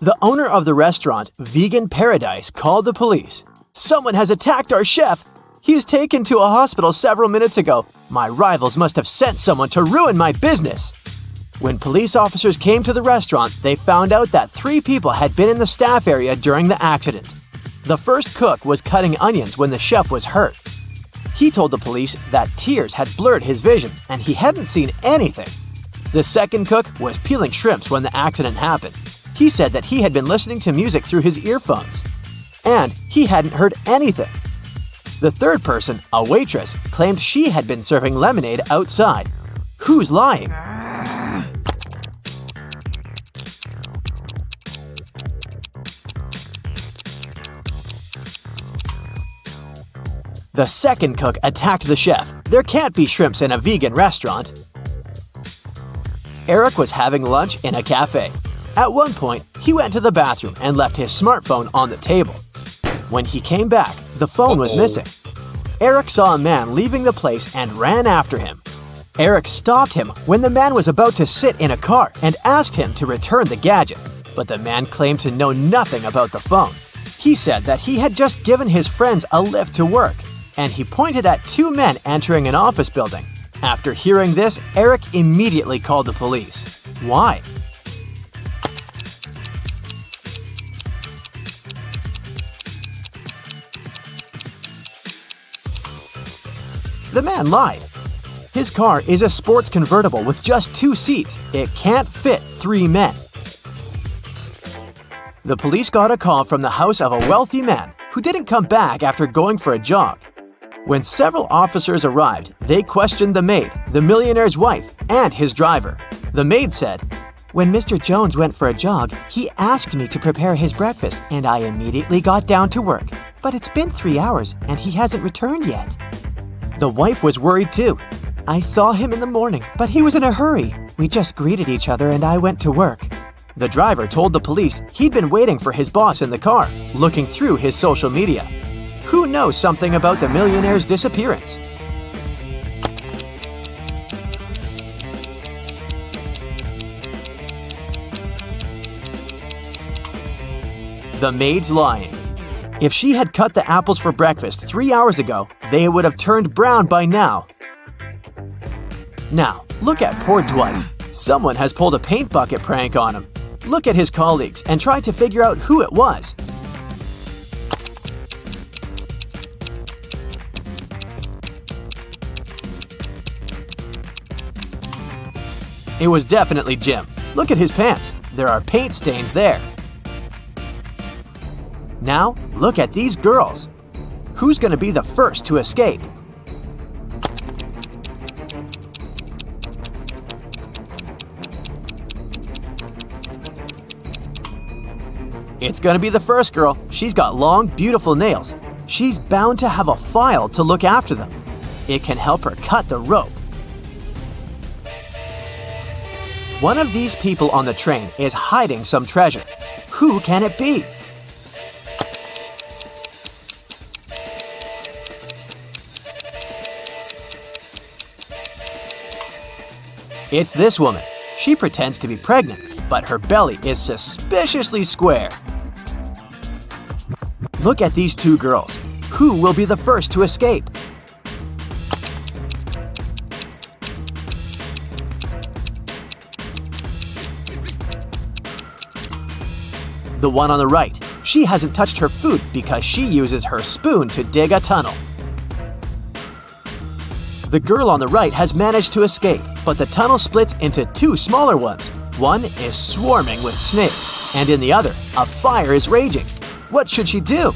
The owner of the restaurant, Vegan Paradise, called the police. "Someone has attacked our chef. He was taken to a hospital several minutes ago. My rivals must have sent someone to ruin my business." When police officers came to the restaurant, they found out that 3 people had been in the staff area during the accident. The first cook was cutting onions when the chef was hurt. He told the police that tears had blurred his vision and he hadn't seen anything. The second cook was peeling shrimps when the accident happened. He said that he had been listening to music through his earphones, and he hadn't heard anything. The third person, a waitress, claimed she had been serving lemonade outside. Who's lying? The second cook attacked the chef. There can't be shrimps in a vegan restaurant. Eric was having lunch in a cafe. At one point, he went to the bathroom and left his smartphone on the table. When he came back, the phone was missing. Eric saw a man leaving the place and ran after him. Eric stopped him when the man was about to sit in a car and asked him to return the gadget, but the man claimed to know nothing about the phone. He said that he had just given his friends a lift to work, and he pointed at 2 men entering an office building. After hearing this, Eric immediately called the police. Why? The man lied. His car is a sports convertible with just 2 seats. It can't fit 3 men. The police got a call from the house of a wealthy man who didn't come back after going for a jog. When several officers arrived, they questioned the maid, the millionaire's wife, and his driver. The maid said, "When Mr. Jones went for a jog, he asked me to prepare his breakfast, and I immediately got down to work. But it's been 3 hours, and he hasn't returned yet." The wife was worried too. "I saw him in the morning, but he was in a hurry. We just greeted each other and I went to work." The driver told the police he'd been waiting for his boss in the car, looking through his social media. Who knows something about the millionaire's disappearance? The maid's lying. If she had cut the apples for breakfast 3 hours ago, they would have turned brown by now. Now, look at poor Dwight. Someone has pulled a paint bucket prank on him. Look at his colleagues and try to figure out who it was. It was definitely Jim. Look at his pants. There are paint stains there. Now, look at these girls. Who's going to be the first to escape? It's going to be the first girl. She's got long, beautiful nails. She's bound to have a file to look after them. It can help her cut the rope. One of these people on the train is hiding some treasure. Who can it be? It's this woman. She pretends to be pregnant, but her belly is suspiciously square. Look at these 2 girls. Who will be the first to escape? The one on the right. She hasn't touched her food because she uses her spoon to dig a tunnel. The girl on the right has managed to escape, but the tunnel splits into 2 smaller ones. One is swarming with snakes, and in the other, a fire is raging. What should she do?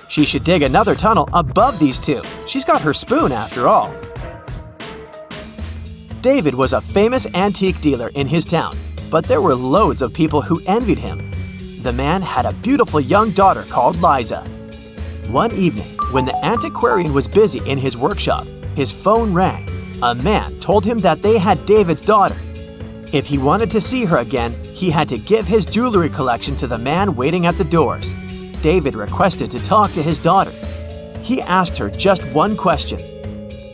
She should dig another tunnel above these 2. She's got her spoon after all. David was a famous antique dealer in his town, but there were loads of people who envied him. The man had a beautiful young daughter called Liza. One evening, when the antiquarian was busy in his workshop, his phone rang. A man told him that they had David's daughter. If he wanted to see her again, he had to give his jewelry collection to the man waiting at the doors. David requested to talk to his daughter. He asked her just one question.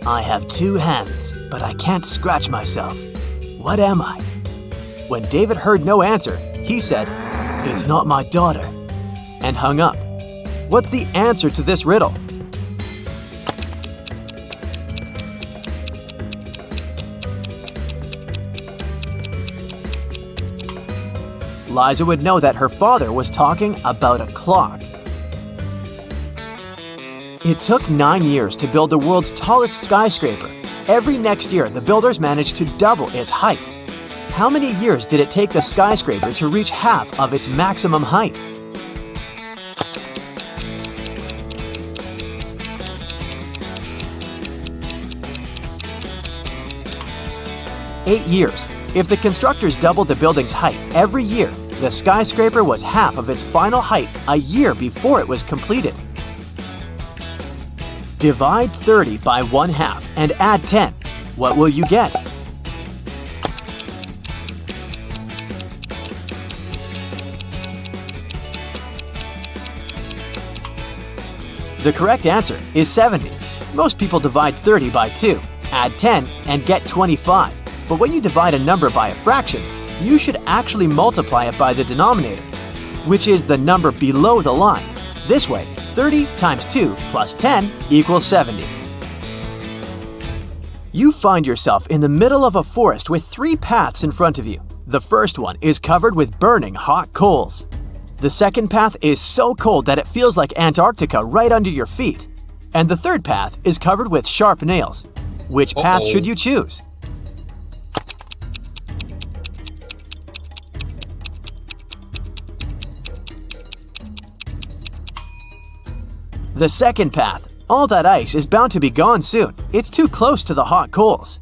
"I have 2 hands, but I can't scratch myself. What am I?" When David heard no answer, he said, "It's not my daughter," and hung up. What's the answer to this riddle? Liza would know that her father was talking about a clock. It took 9 years to build the world's tallest skyscraper. Every next year, the builders managed to double its height. How many years did it take the skyscraper to reach half of its maximum height? Eight years. If the constructors doubled the building's height every year, the skyscraper was half of its final height a year before it was completed. Divide 30 by 1/2 and add 10. What will you get? The correct answer is 70. Most people divide 30 by 2, add 10, and get 25. But when you divide a number by a fraction, you should actually multiply it by the denominator, which is the number below the line. This way, 30 times 2 plus 10 equals 70. You find yourself in the middle of a forest with 3 paths in front of you. The first one is covered with burning hot coals. The second path is so cold that it feels like Antarctica right under your feet. And the third path is covered with sharp nails. Which path should you choose? The second path. All that ice is bound to be gone soon. It's too close to the hot coals.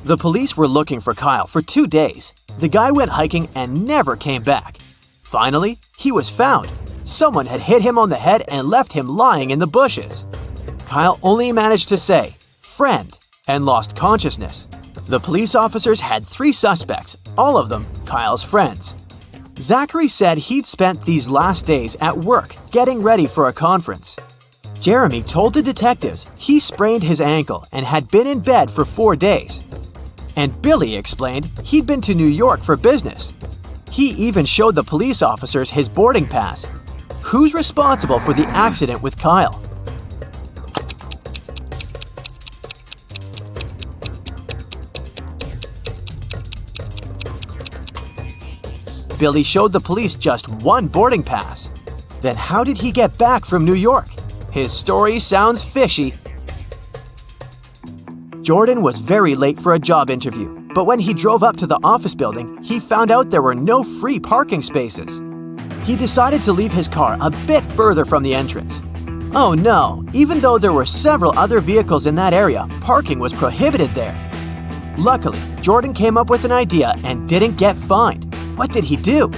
The police were looking for Kyle for 2 days. The guy went hiking and never came back. Finally, he was found. Someone had hit him on the head and left him lying in the bushes. Kyle only managed to say, "Friend," and lost consciousness. The police officers had 3 suspects, all of them Kyle's friends. Zachary said he'd spent these last days at work getting ready for a conference. Jeremy told the detectives he sprained his ankle and had been in bed for 4 days. And Billy explained he'd been to New York for business. He even showed the police officers his boarding pass. Who's responsible for the accident with Kyle? Billy showed the police just 1 boarding pass. Then how did he get back from New York? His story sounds fishy. Jordan was very late for a job interview, but when he drove up to the office building, he found out there were no free parking spaces. He decided to leave his car a bit further from the entrance. Oh no, even though there were several other vehicles in that area, parking was prohibited there. Luckily, Jordan came up with an idea and didn't get fined. What did he do?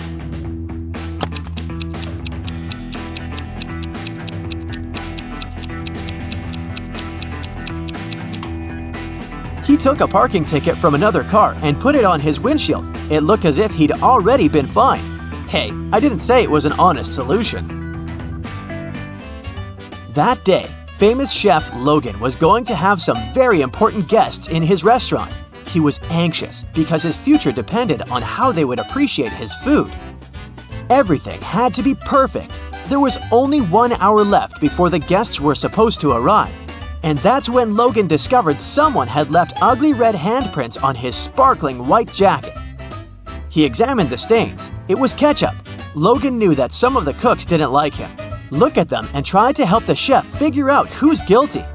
He took a parking ticket from another car and put it on his windshield. It looked as if he'd already been fined. Hey, I didn't say it was an honest solution. That day, famous chef Logan was going to have some very important guests in his restaurant. He was anxious because his future depended on how they would appreciate his food. Everything had to be perfect. There was only 1 hour left before the guests were supposed to arrive. And that's when Logan discovered someone had left ugly red handprints on his sparkling white jacket. He examined the stains. It was ketchup. Logan knew that some of the cooks didn't like him. Look at them and try to help the chef figure out who's guilty.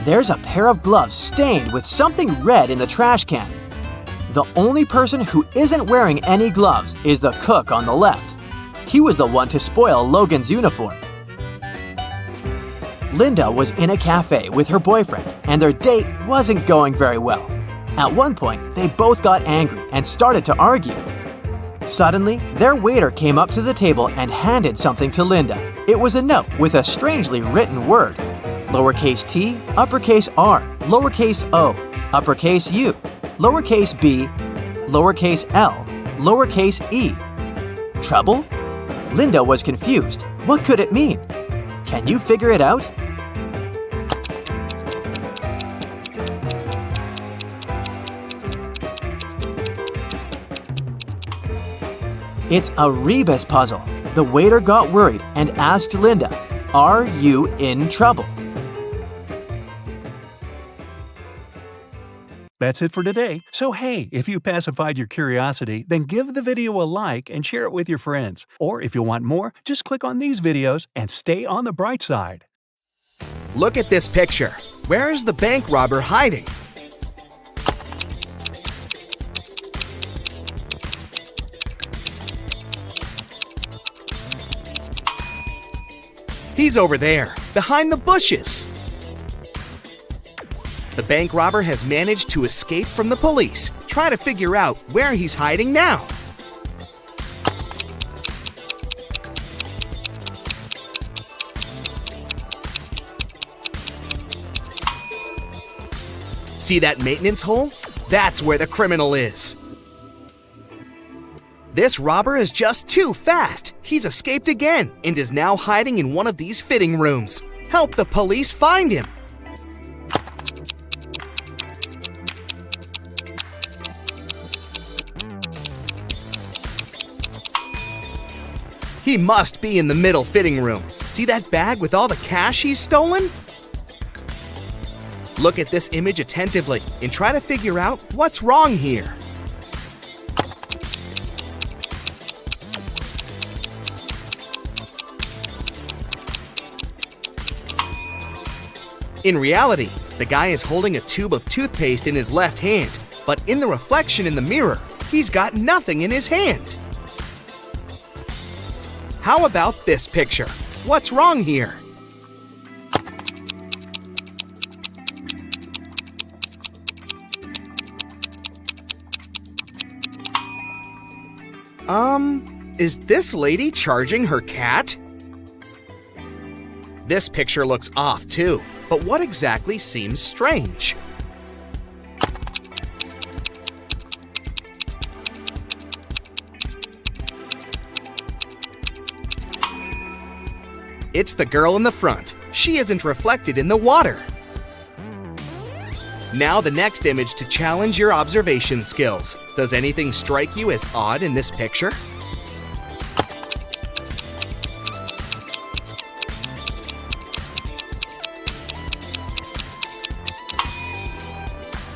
There's a pair of gloves stained with something red in the trash can. The only person who isn't wearing any gloves is the cook on the left. He was the one to spoil Logan's uniform. Linda was in a cafe with her boyfriend, and their date wasn't going very well. At one point, they both got angry and started to argue. Suddenly, their waiter came up to the table and handed something to Linda. It was a note with a strangely written word. Lowercase t, uppercase r, lowercase o. uppercase U, lowercase b, lowercase l, lowercase e. Trouble? Linda was confused. What could it mean? Can you figure it out? It's a rebus puzzle. The waiter got worried and asked Linda, "Are you in trouble?" That's it for today. So hey, if you pacified your curiosity, then give the video a like and share it with your friends. Or if you want more, just click on these videos and stay on the bright side. Look at this picture. Where is the bank robber hiding? He's over there, behind the bushes. The bank robber has managed to escape from the police. Try to figure out where he's hiding now. See that maintenance hole? That's where the criminal is. This robber is just too fast. He's escaped again and is now hiding in one of these fitting rooms. Help the police find him. He must be in the middle fitting room. See that bag with all the cash he's stolen? Look at this image attentively and try to figure out what's wrong here. In reality, the guy is holding a tube of toothpaste in his left hand, but in the reflection in the mirror, he's got nothing in his hand. How about this picture? What's wrong here? Is this lady charging her cat? This picture looks off too, but what exactly seems strange? It's the girl in the front. She isn't reflected in the water. Now the next image to challenge your observation skills. Does anything strike you as odd in this picture?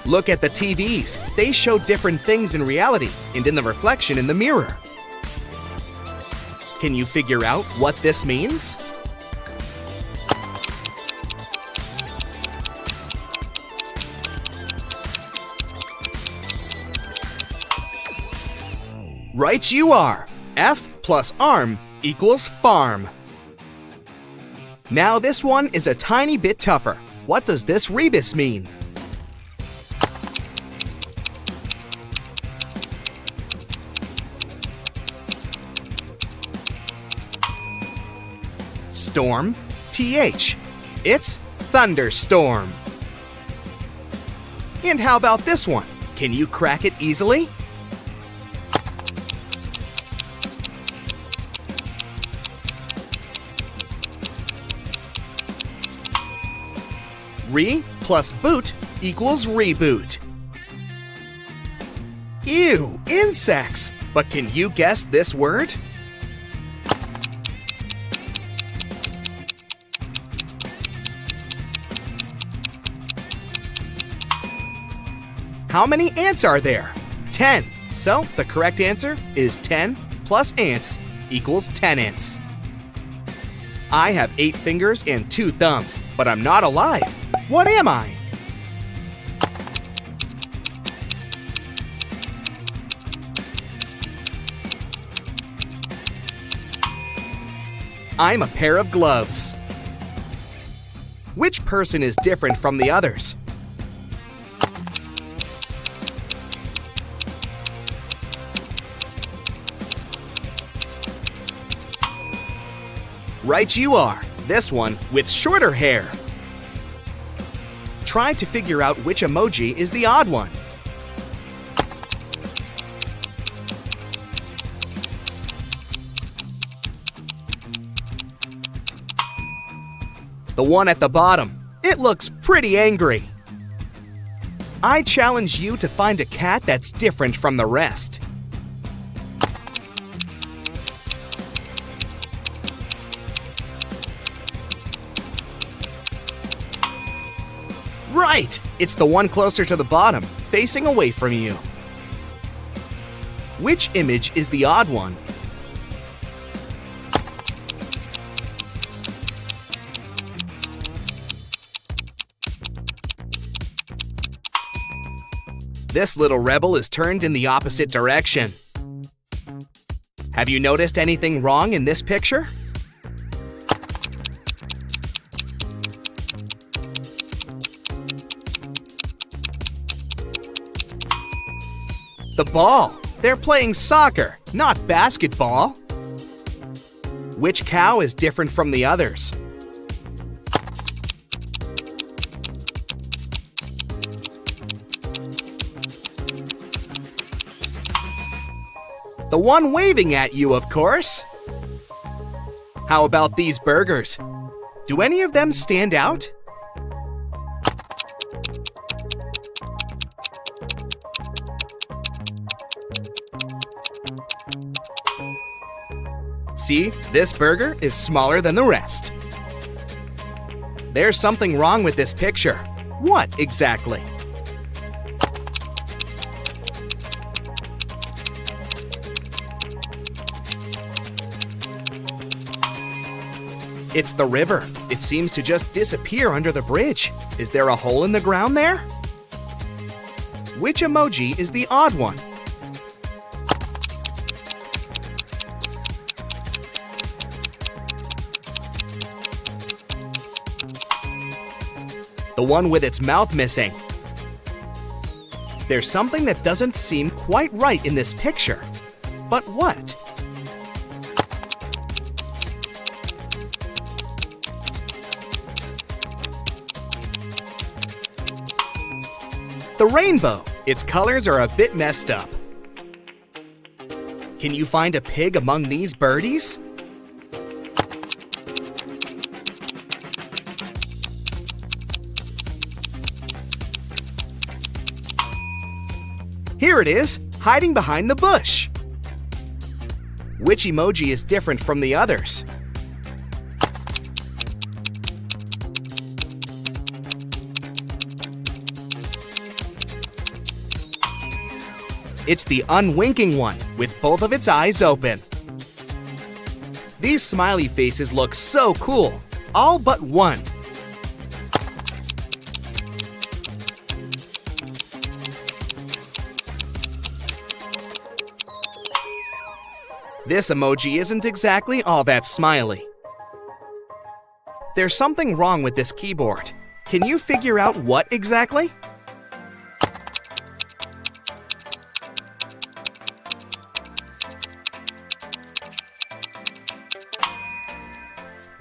Look at the TVs. They show different things in reality and in the reflection in the mirror. Can you figure out what this means? Right you are! F plus arm equals farm. Now this one is a tiny bit tougher. What does this rebus mean? Storm, TH. It's thunderstorm. And how about this one? Can you crack it easily? Re plus boot equals reboot. Ew, insects! But can you guess this word? How many ants are there? 10. So the correct answer is 10 plus ants equals tenants. I have 8 fingers and 2 thumbs, but I'm not alive. What am I? I'm a pair of gloves. Which person is different from the others? Right you are. This one with shorter hair. Try to figure out which emoji is the odd one. The one at the bottom. It looks pretty angry. I challenge you to find a cat that's different from the rest. Right! It's the one closer to the bottom, facing away from you. Which image is the odd one? This little rebel is turned in the opposite direction. Have you noticed anything wrong in this picture? The ball. They're playing soccer, not basketball. Which cow is different from the others? The one waving at you, of course. How about these burgers? Do any of them stand out? See, this burger is smaller than the rest. There's something wrong with this picture. What exactly? It's the river. It seems to just disappear under the bridge. Is there a hole in the ground there? Which emoji is the odd one? The one with its mouth missing. There's something that doesn't seem quite right in this picture. But what? The rainbow. Its colors are a bit messed up. Can you find a pig among these birdies? Here it is, hiding behind the bush. Which emoji is different from the others? It's the unwinking one, with both of its eyes open. These smiley faces look so cool, all but one. This emoji isn't exactly all that smiley. There's something wrong with this keyboard. Can you figure out what exactly?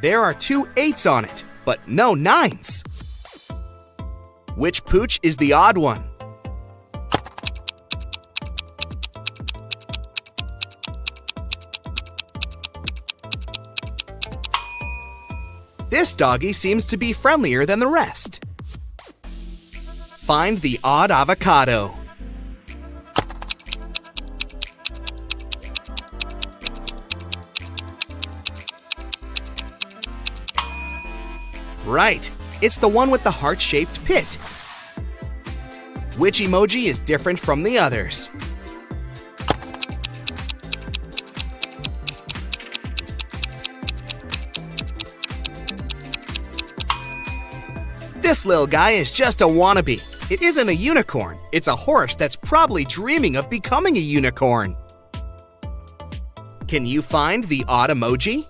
There are 2 8s on it, but no 9s. Which pooch is the odd one? This doggy seems to be friendlier than the rest. Find the odd avocado. Right, it's the one with the heart-shaped pit. Which emoji is different from the others? This little guy is just a wannabe. It isn't a unicorn. It's a horse that's probably dreaming of becoming a unicorn. Can you find the odd emoji?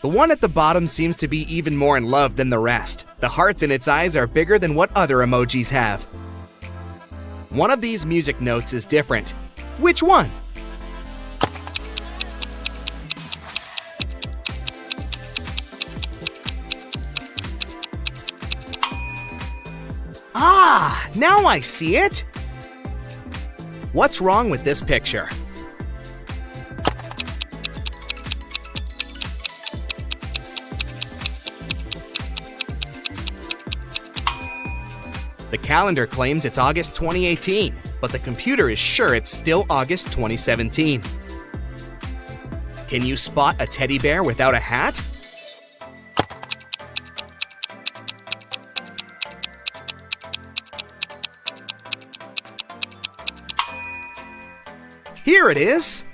The one at the bottom seems to be even more in love than the rest. The hearts in its eyes are bigger than what other emojis have. One of these music notes is different. Which one? Ah, now I see it! What's wrong with this picture? The calendar claims it's August 2018, but the computer is sure it's still August 2017. Can you spot a teddy bear without a hat? Here it is!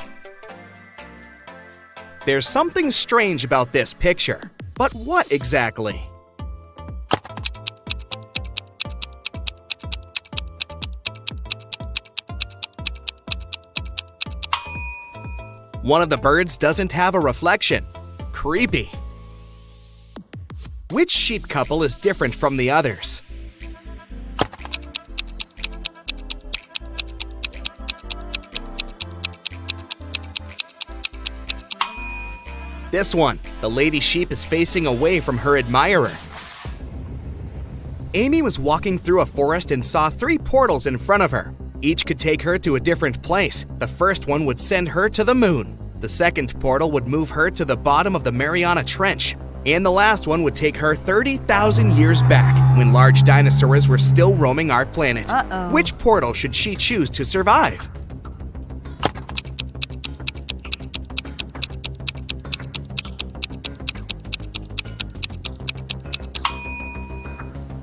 There's something strange about this picture, but what exactly? One of the birds doesn't have a reflection. Creepy. Which sheep couple is different from the others? This one. The lady sheep is facing away from her admirer. Amy was walking through a forest and saw 3 portals in front of her. Each could take her to a different place. The first one would send her to the moon. The second portal would move her to the bottom of the Mariana Trench. And the last one would take her 30,000 years back, when large dinosaurs were still roaming our planet. Which portal should she choose to survive?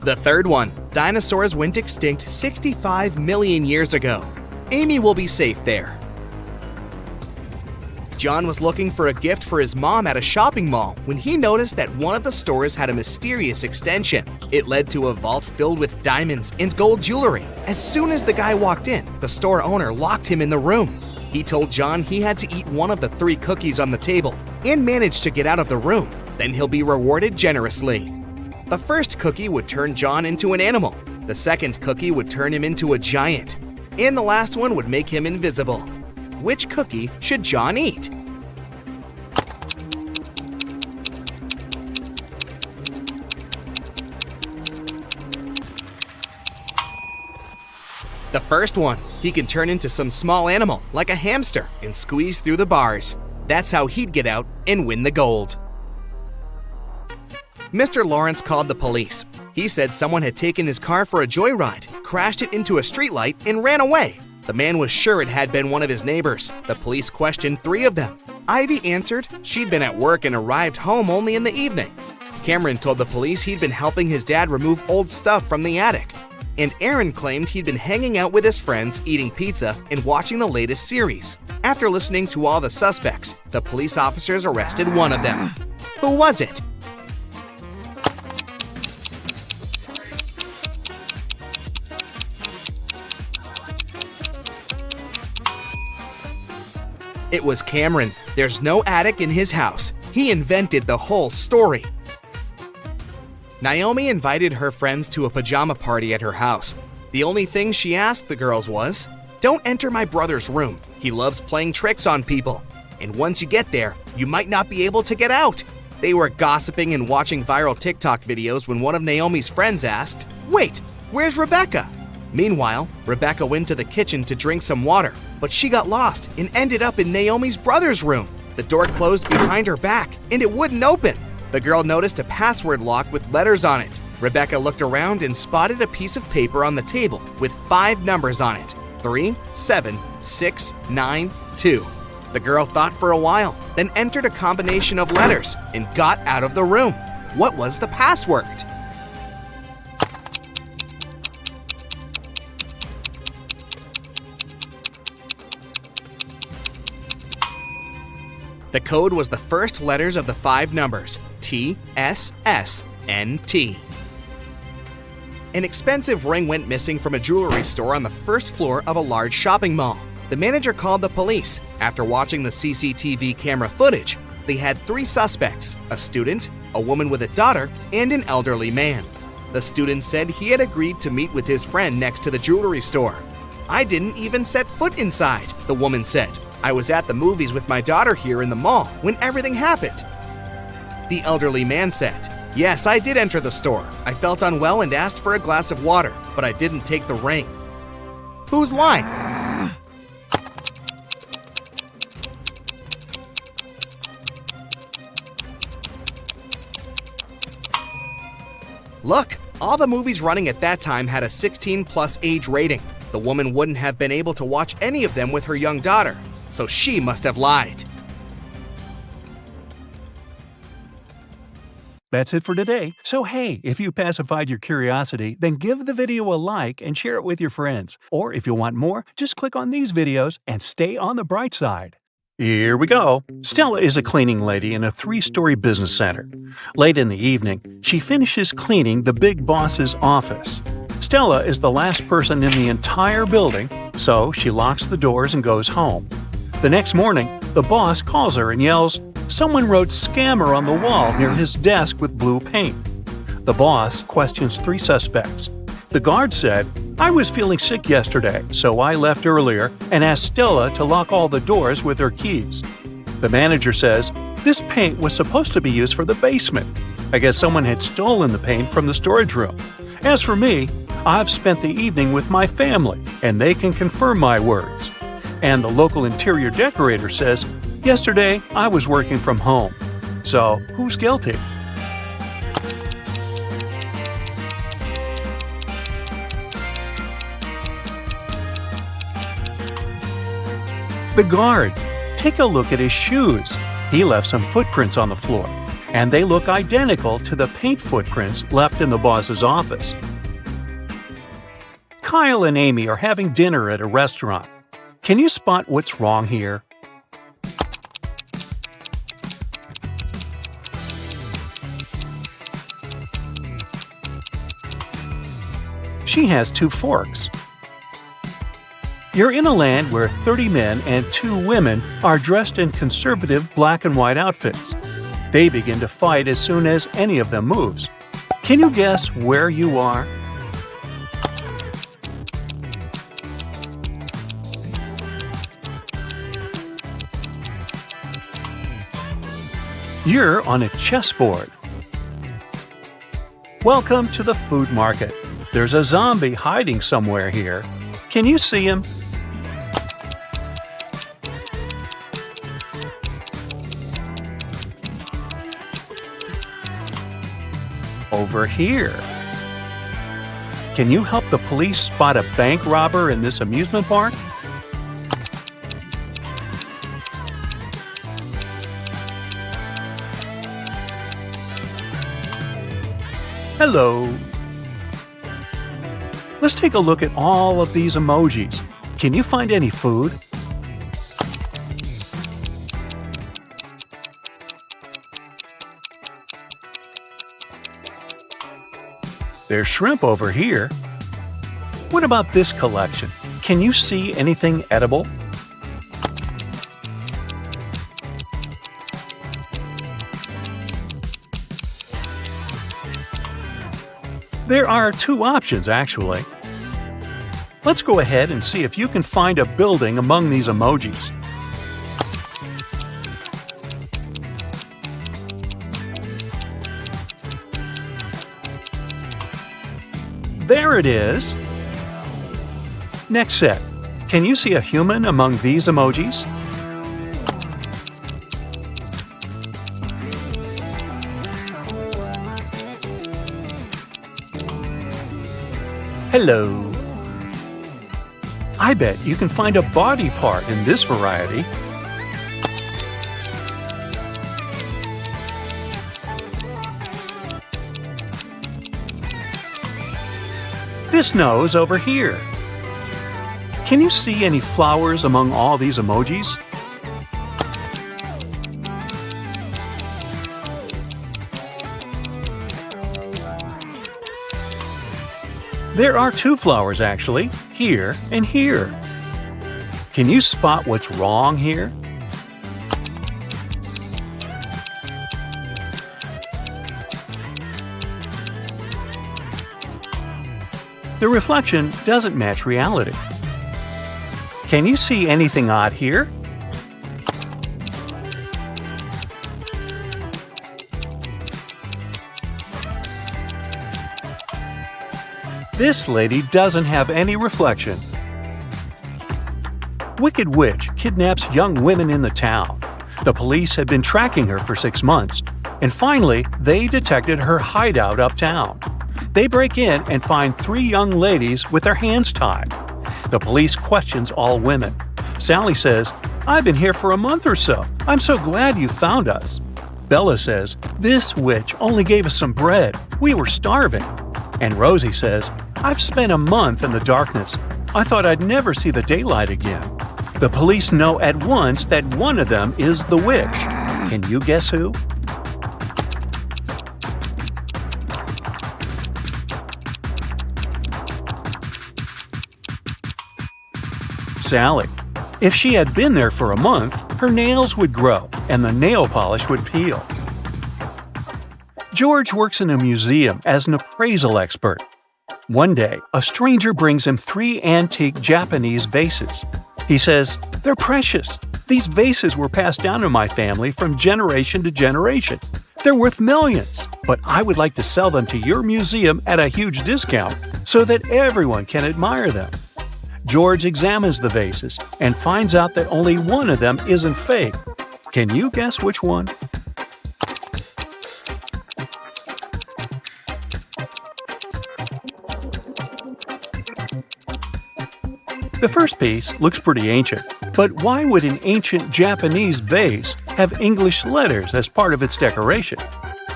The third one. Dinosaurs went extinct 65 million years ago. Amy will be safe there. John was looking for a gift for his mom at a shopping mall when he noticed that one of the stores had a mysterious extension. It led to a vault filled with diamonds and gold jewelry. As soon as the guy walked in, the store owner locked him in the room. He told John he had to eat one of the 3 cookies on the table and manage to get out of the room. Then he'll be rewarded generously. The first cookie would turn John into an animal. The second cookie would turn him into a giant. And the last one would make him invisible. Which cookie should John eat? The first one. He can turn into some small animal, like a hamster, and squeeze through the bars. That's how he'd get out and win the gold. Mr. Lawrence called the police. He said someone had taken his car for a joyride, crashed it into a streetlight, and ran away. The man was sure it had been one of his neighbors. The police questioned 3 of them. Ivy answered she'd been at work and arrived home only in the evening. Cameron told the police he'd been helping his dad remove old stuff from the attic. And Aaron claimed he'd been hanging out with his friends, eating pizza, and watching the latest series. After listening to all the suspects, the police officers arrested one of them. Who was it? It was Cameron. There's no attic in his house. He invented the whole story. Naomi invited her friends to a pajama party at her house. The only thing she asked the girls was, "Don't enter my brother's room. He loves playing tricks on people. And once you get there, you might not be able to get out." They were gossiping and watching viral TikTok videos when one of Naomi's friends asked, "Wait, where's Rebecca?" Meanwhile, Rebecca went to the kitchen to drink some water, but she got lost and ended up in Naomi's brother's room. The door closed behind her back, and it wouldn't open. The girl noticed a password lock with letters on it. Rebecca looked around and spotted a piece of paper on the table with 5 numbers on it: 3, 7, 6, 9, 2. The girl thought for a while, then entered a combination of letters and got out of the room. What was the password? The code was the first letters of the 5 numbers, T, S, S, N, T. An expensive ring went missing from a jewelry store on the first floor of a large shopping mall. The manager called the police. After watching the CCTV camera footage, they had 3 suspects: a student, a woman with a daughter, and an elderly man. The student said he had agreed to meet with his friend next to the jewelry store. "I didn't even set foot inside," the woman said. "I was at the movies with my daughter here in the mall when everything happened." The elderly man said, Yes, I did enter the store. I felt unwell and asked for a glass of water, but I didn't take the ring. Who's lying? Look, all the movies running at that time had a 16+ age rating. The woman wouldn't have been able to watch any of them with her young daughter, so she must have lied. That's it for today. So hey, if you pacified your curiosity, then give the video a like and share it with your friends. Or if you want more, just click on these videos and stay on the bright side. Here we go. Stella is a cleaning lady in a 3-story business center. Late in the evening, she finishes cleaning the big boss's office. Stella is the last person in the entire building, so she locks the doors and goes home. The next morning, the boss calls her and yells, "Someone wrote scammer on the wall near his desk with blue paint." The boss questions 3 suspects. The guard said, "I was feeling sick yesterday, so I left earlier and asked Stella to lock all the doors with her keys." The manager says, "This paint was supposed to be used for the basement. I guess someone had stolen the paint from the storage room. As for me, I've spent the evening with my family, and they can confirm my words." And the local interior decorator says, "Yesterday, I was working from home." So, who's guilty? The guard. Take a look at his shoes. He left some footprints on the floor, and they look identical to the paint footprints left in the boss's office. Kyle and Amy are having dinner at a restaurant. Can you spot what's wrong here? She has 2 forks. You're in a land where 30 men and 2 women are dressed in conservative black and white outfits. They begin to fight as soon as any of them moves. Can you guess where you are? You're on a chessboard. Welcome to the food market. There's a zombie hiding somewhere here. Can you see him? Over here. Can you help the police spot a bank robber in this amusement park? Hello. Let's take a look at all of these emojis. Can you find any food? There's shrimp over here. What about this collection? Can you see anything edible? There are 2 options, actually. Let's go ahead and see if you can find a building among these emojis. There it is. Next set. Can you see a human among these emojis? Hello. I bet you can find a body part in this variety. This nose over here. Can you see any flowers among all these emojis? There are 2 flowers actually, here and here. Can you spot what's wrong here? The reflection doesn't match reality. Can you see anything odd here? This lady doesn't have any reflection. Wicked witch kidnaps young women in the town. The police had been tracking her for 6 months, and finally, they detected her hideout uptown. They break in and find 3 young ladies with their hands tied. The police questions all women. Sally says, "I've been here for a month or so. I'm so glad you found us." Bella says, "This witch only gave us some bread. We were starving." And Rosie says, "I've spent a month in the darkness. I thought I'd never see the daylight again." The police know at once that one of them is the witch. Can you guess who? Sally. If she had been there for a month, her nails would grow and the nail polish would peel. George works in a museum as an appraisal expert. One day, a stranger brings him 3 antique Japanese vases. He says, "They're precious. These vases were passed down in my family from generation to generation. They're worth millions, but I would like to sell them to your museum at a huge discount so that everyone can admire them." George examines the vases and finds out that only one of them isn't fake. Can you guess which one? The first piece looks pretty ancient, but why would an ancient Japanese vase have English letters as part of its decoration?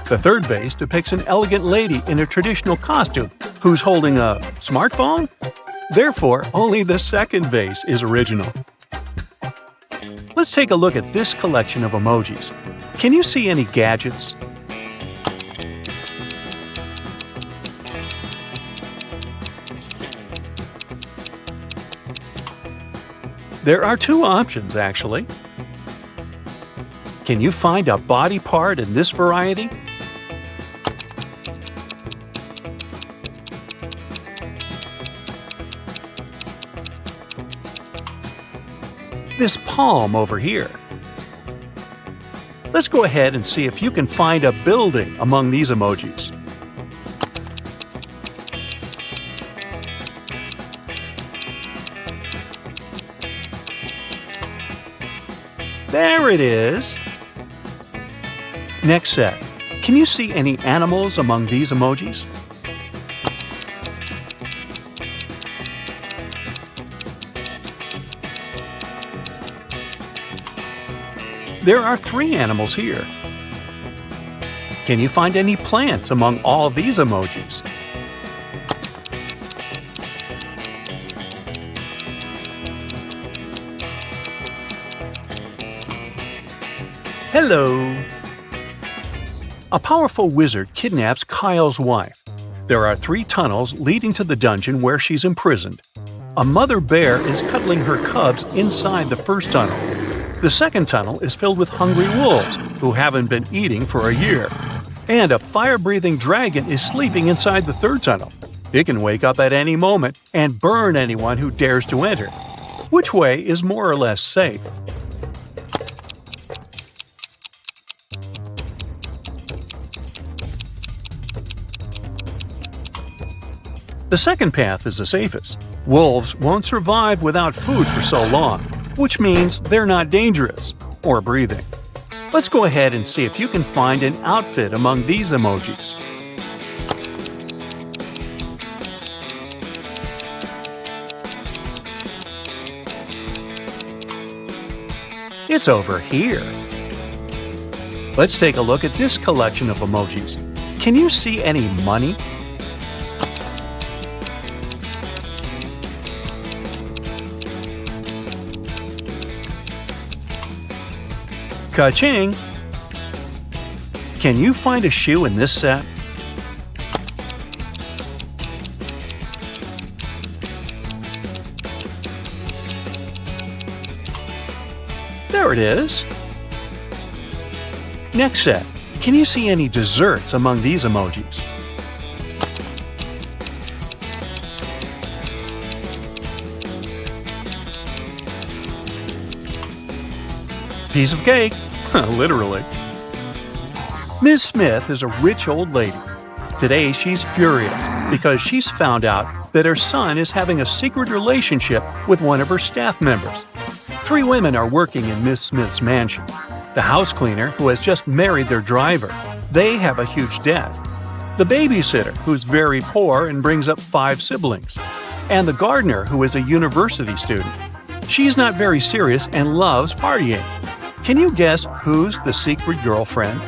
The third vase depicts an elegant lady in a traditional costume who's holding a smartphone? Therefore, only the second vase is original. Let's take a look at this collection of emojis. Can you see any gadgets? There are 2 options, actually. Can you find a body part in this variety? This palm over here. Let's go ahead and see if you can find a building among these emojis. There it is! Next set. Can you see any animals among these emojis? There are 3 animals here. Can you find any plants among all these emojis? Hello! A powerful wizard kidnaps Kyle's wife. There are 3 tunnels leading to the dungeon where she's imprisoned. A mother bear is cuddling her cubs inside the first tunnel. The second tunnel is filled with hungry wolves who haven't been eating for a year. And a fire-breathing dragon is sleeping inside the third tunnel. It can wake up at any moment and burn anyone who dares to enter. Which way is more or less safe? The second path is the safest. Wolves won't survive without food for so long, which means they're not dangerous or breathing. Let's go ahead and see if you can find an outfit among these emojis. It's over here. Let's take a look at this collection of emojis. Can you see any money? Ka-ching! Can you find a shoe in this set? There it is! Next set. Can you see any desserts among these emojis? Piece of cake, literally. Ms. Smith is a rich old lady. Today, she's furious because she's found out that her son is having a secret relationship with one of her staff members. 3 women are working in Miss Smith's mansion. The house cleaner, who has just married their driver, they have a huge debt. The babysitter, who's very poor and brings up 5 siblings. And the gardener, who is a university student. She's not very serious and loves partying. Can you guess who's the secret girlfriend?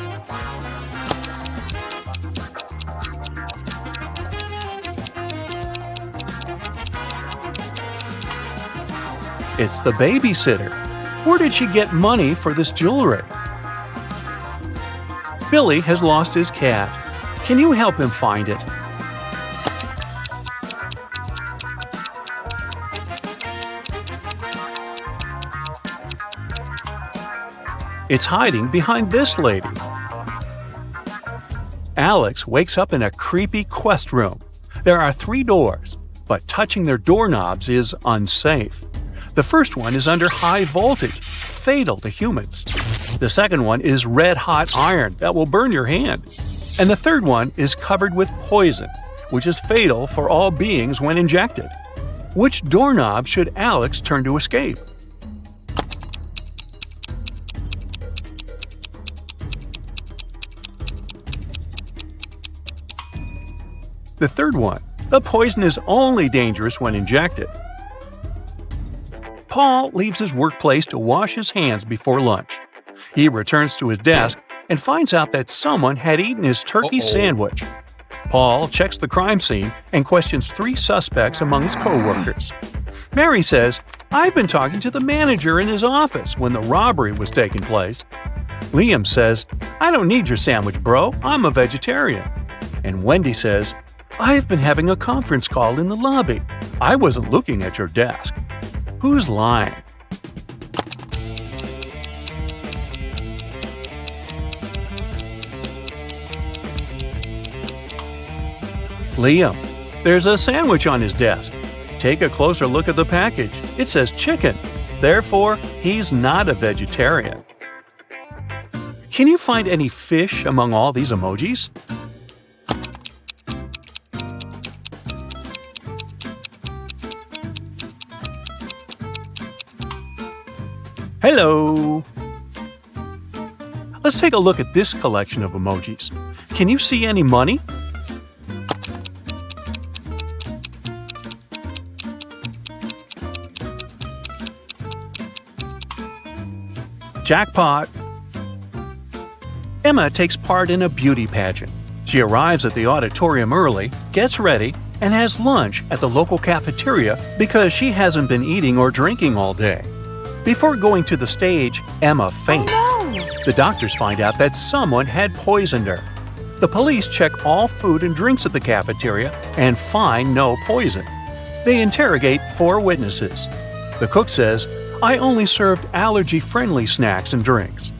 It's the babysitter. Where did she get money for this jewelry? Billy has lost his cat. Can you help him find it? It's hiding behind this lady. Alex wakes up in a creepy quest room. There are 3 doors, but touching their doorknobs is unsafe. The first one is under high voltage, fatal to humans. The second one is red-hot iron that will burn your hand. And the third one is covered with poison, which is fatal for all beings when injected. Which doorknob should Alex turn to escape? The third one. The poison is only dangerous when injected. Paul leaves his workplace to wash his hands before lunch. He returns to his desk and finds out that someone had eaten his turkey sandwich. Paul checks the crime scene and questions 3 suspects among his co-workers. Mary says, "I've been talking to the manager in his office when the robbery was taking place." Liam says, "I don't need your sandwich, bro. I'm a vegetarian." And Wendy says, "I've been having a conference call in the lobby. I wasn't looking at your desk." Who's lying? Liam. There's a sandwich on his desk. Take a closer look at the package. It says chicken. Therefore, he's not a vegetarian. Can you find any fish among all these emojis? Hello! Let's take a look at this collection of emojis. Can you see any money? Jackpot! Emma takes part in a beauty pageant. She arrives at the auditorium early, gets ready, and has lunch at the local cafeteria because she hasn't been eating or drinking all day. Before going to the stage, Emma faints. Oh, no. The doctors find out that someone had poisoned her. The police check all food and drinks at the cafeteria and find no poison. They interrogate 4 witnesses. The cook says, "I only served allergy-friendly snacks and drinks."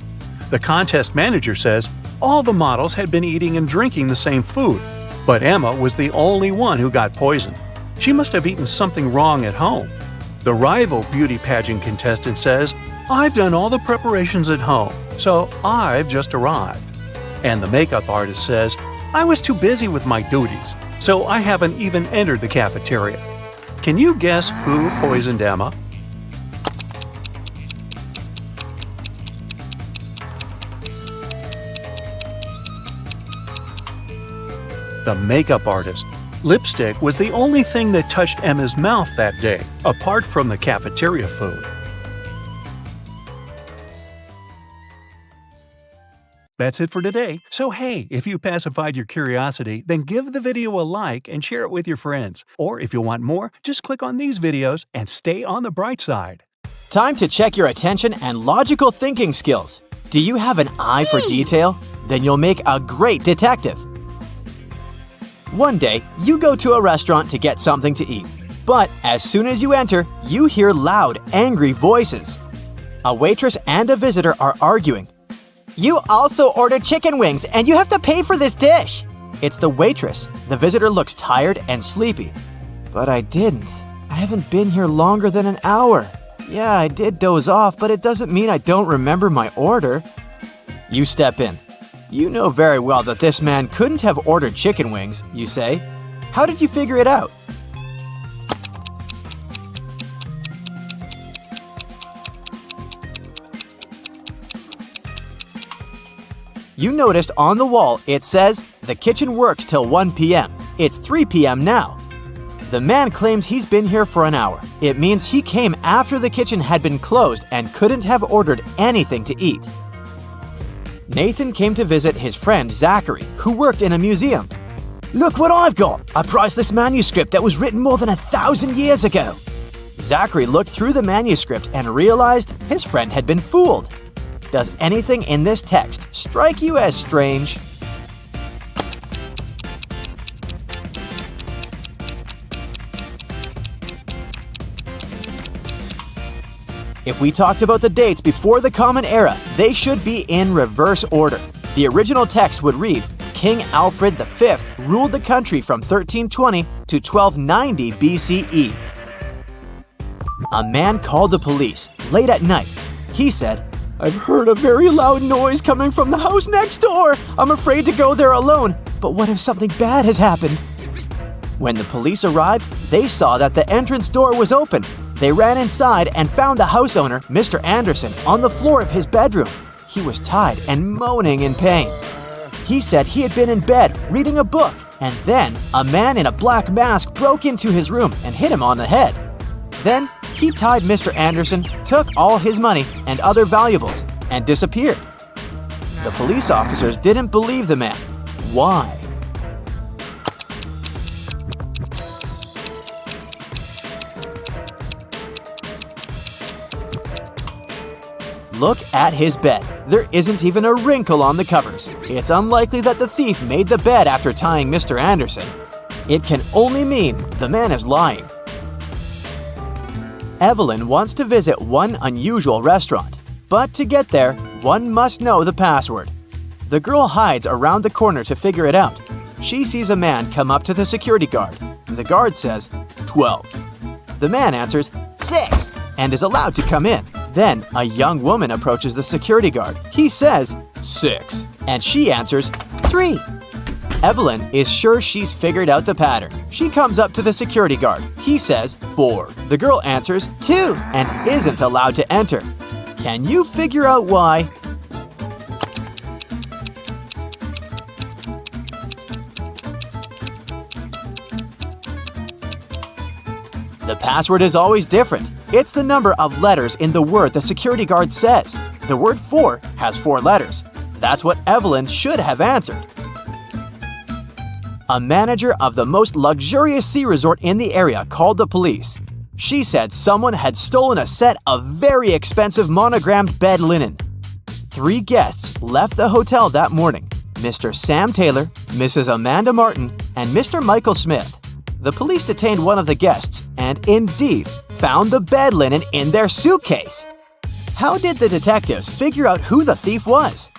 The contest manager says all the models had been eating and drinking the same food, but Emma was the only one who got poisoned. She must have eaten something wrong at home. The rival beauty pageant contestant says, "I've done all the preparations at home, so I've just arrived." And the makeup artist says, "I was too busy with my duties, so I haven't even entered the cafeteria." Can you guess who poisoned Emma? The makeup artist. Lipstick was the only thing that touched Emma's mouth that day, apart from the cafeteria food. That's it for today. So hey, if you pacified your curiosity, then give the video a like and share it with your friends. Or if you want more, just click on these videos and stay on the bright side. Time to check your attention and logical thinking skills. Do you have an eye for detail? Then you'll make a great detective. One day, you go to a restaurant to get something to eat. But as soon as you enter, you hear loud, angry voices. A waitress and a visitor are arguing. "You also ordered chicken wings, and you have to pay for this dish." It's the waitress. The visitor looks tired and sleepy. "But I didn't. I haven't been here longer than an hour. Yeah, I did doze off, but it doesn't mean I don't remember my order." You step in. You know very well that this man couldn't have ordered chicken wings, you say. How did you figure it out? You noticed on the wall it says, "The kitchen works till 1 p.m. It's 3 p.m. now. The man claims he's been here for an hour. It means he came after the kitchen had been closed and couldn't have ordered anything to eat. Nathan came to visit his friend Zachary, who worked in a museum. "Look what I've got! A priceless manuscript that was written more than 1,000 years ago." Zachary looked through the manuscript and realized his friend had been fooled. Does anything in this text strike you as strange? If we talked about the dates before the Common Era, they should be in reverse order. The original text would read, King Alfred V ruled the country from 1320 to 1290 BCE. A man called the police late at night. He said, "I've heard a very loud noise coming from the house next door. I'm afraid to go there alone, but what if something bad has happened?" When the police arrived, they saw that the entrance door was open. They ran inside and found the house owner, Mr. Anderson, on the floor of his bedroom. He was tied and moaning in pain. He said he had been in bed reading a book, and then a man in a black mask broke into his room and hit him on the head. Then he tied Mr. Anderson, took all his money and other valuables, and disappeared. The police officers didn't believe the man. Why? Look at his bed. There isn't even a wrinkle on the covers. It's unlikely that the thief made the bed after tying Mr. Anderson. It can only mean the man is lying. Evelyn wants to visit one unusual restaurant, but to get there, one must know the password. The girl hides around the corner to figure it out. She sees a man come up to the security guard. The guard says, 12. The man answers, 6, and is allowed to come in. Then a young woman approaches the security guard. He says, 6, and she answers, 3. Evelyn is sure she's figured out the pattern. She comes up to the security guard. He says, 4. The girl answers, 2, and isn't allowed to enter. Can you figure out why? The password is always different. It's the number of letters in the word the security guard says. The word 4 has 4 letters. That's what Evelyn should have answered. A manager of the most luxurious sea resort in the area called the police. She said someone had stolen a set of very expensive monogrammed bed linen. 3 guests left the hotel that morning: Mr. Sam Taylor, Mrs. Amanda Martin, and Mr. Michael Smith. The police detained one of the guests and indeed found the bed linen in their suitcase. How did the detectives figure out who the thief was?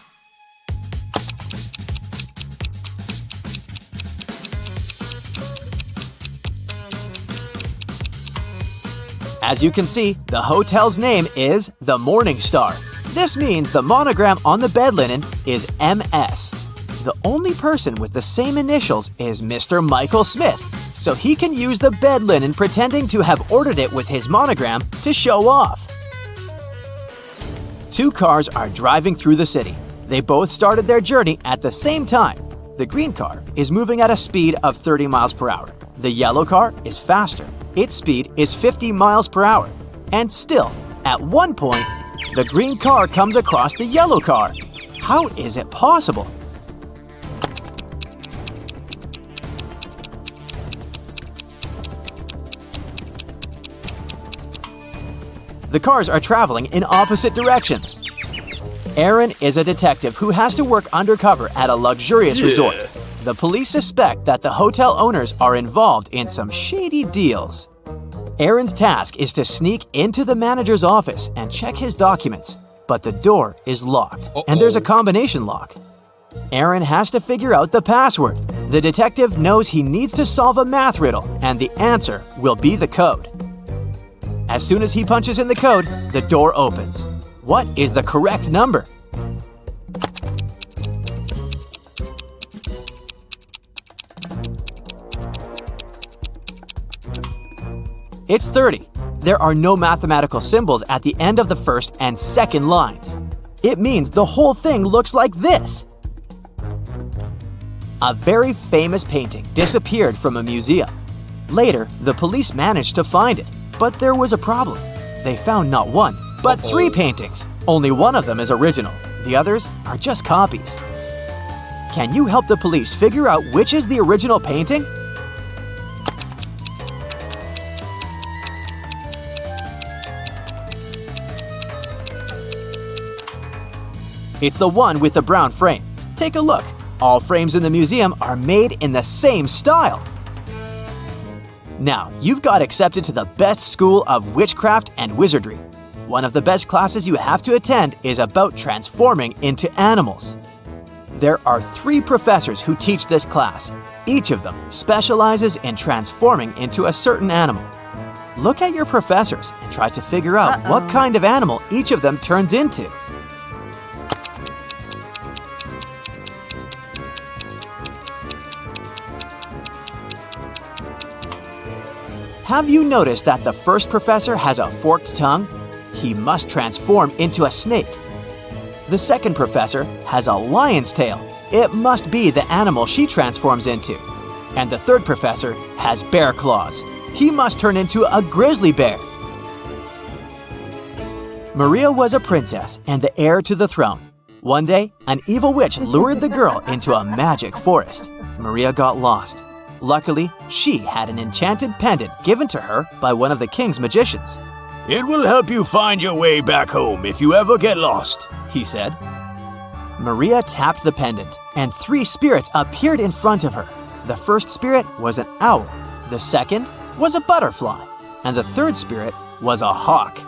As you can see, the hotel's name is the Morning Star. This means the monogram on the bed linen is MS. The only person with the same initials is Mr. Michael Smith, so he can use the bed linen pretending to have ordered it with his monogram to show off. 2 cars are driving through the city. They both started their journey at the same time. The green car is moving at a speed of 30 miles per hour. The yellow car is faster. Its speed is 50 miles per hour. And still, at one point, the green car comes across the yellow car. How is it possible? The cars are traveling in opposite directions. Aaron is a detective who has to work undercover at a luxurious resort. The police suspect that the hotel owners are involved in some shady deals. Aaron's task is to sneak into the manager's office and check his documents, but the door is locked, and there's a combination lock. Aaron has to figure out the password. The detective knows he needs to solve a math riddle, and the answer will be the code. As soon as he punches in the code, the door opens. What is the correct number? It's 30. There are no mathematical symbols at the end of the first and second lines. It means the whole thing looks like this. A very famous painting disappeared from a museum. Later, the police managed to find it, but there was a problem. They found not one, but 3 paintings. Only one of them is original. The others are just copies. Can you help the police figure out which is the original painting? It's the one with the brown frame. Take a look. All frames in the museum are made in the same style. Now, you've got accepted to the best school of witchcraft and wizardry. One of the best classes you have to attend is about transforming into animals. There are 3 professors who teach this class. Each of them specializes in transforming into a certain animal. Look at your professors and try to figure out what kind of animal each of them turns into. Have you noticed that the first professor has a forked tongue? He must transform into a snake. The second professor has a lion's tail. It must be the animal she transforms into. And the third professor has bear claws. He must turn into a grizzly bear. Maria was a princess and the heir to the throne. One day, an evil witch lured the girl into a magic forest. Maria got lost. Luckily, she had an enchanted pendant given to her by one of the king's magicians. "It will help you find your way back home if you ever get lost," he said. Maria tapped the pendant, and 3 spirits appeared in front of her. The first spirit was an owl, the second was a butterfly, and the third spirit was a hawk.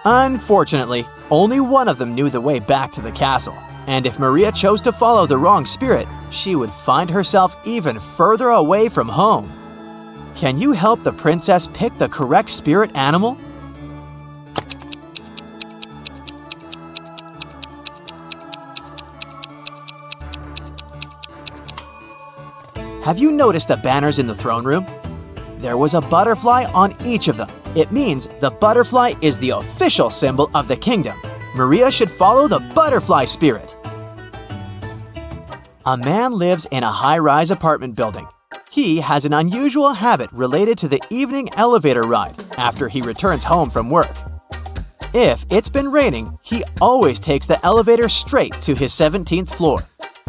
Unfortunately, only one of them knew the way back to the castle, and if Maria chose to follow the wrong spirit, she would find herself even further away from home. Can you help the princess pick the correct spirit animal? Have you noticed the banners in the throne room? There was a butterfly on each of them. It means the butterfly is the official symbol of the kingdom. Maria should follow the butterfly spirit. A man lives in a high-rise apartment building. He has an unusual habit related to the evening elevator ride after he returns home from work. If it's been raining, he always takes the elevator straight to his 17th floor.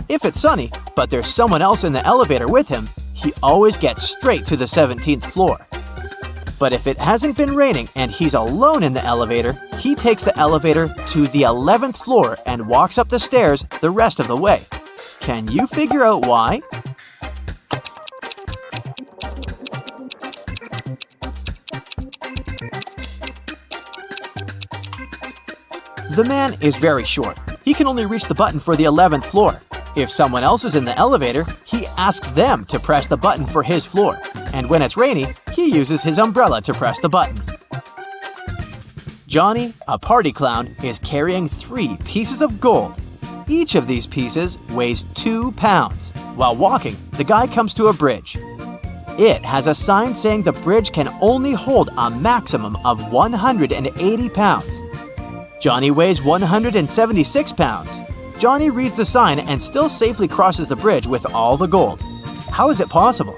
If it's sunny, but there's someone else in the elevator with him, he always gets straight to the 17th floor. But if it hasn't been raining and he's alone in the elevator, he takes the elevator to the 11th floor and walks up the stairs the rest of the way. Can you figure out why? The man is very short. He can only reach the button for the 11th floor. If someone else is in the elevator, he asks them to press the button for his floor. And when it's rainy, he uses his umbrella to press the button. Johnny, a party clown, is carrying 3 pieces of gold. Each of these pieces weighs 2 pounds. While walking, the guy comes to a bridge. It has a sign saying the bridge can only hold a maximum of 180 pounds. Johnny weighs 176 pounds. Johnny reads the sign and still safely crosses the bridge with all the gold. How is it possible?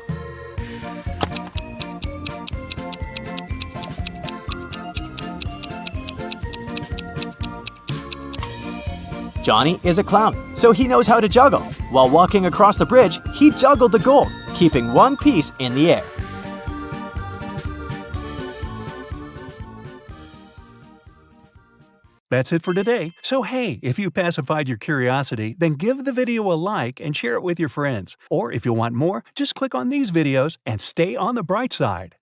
Johnny is a clown, so he knows how to juggle. While walking across the bridge, he juggled the gold, keeping one piece in the air. That's it for today. So hey, if you pacified your curiosity, then give the video a like and share it with your friends. Or if you want more, just click on these videos and stay on the bright side.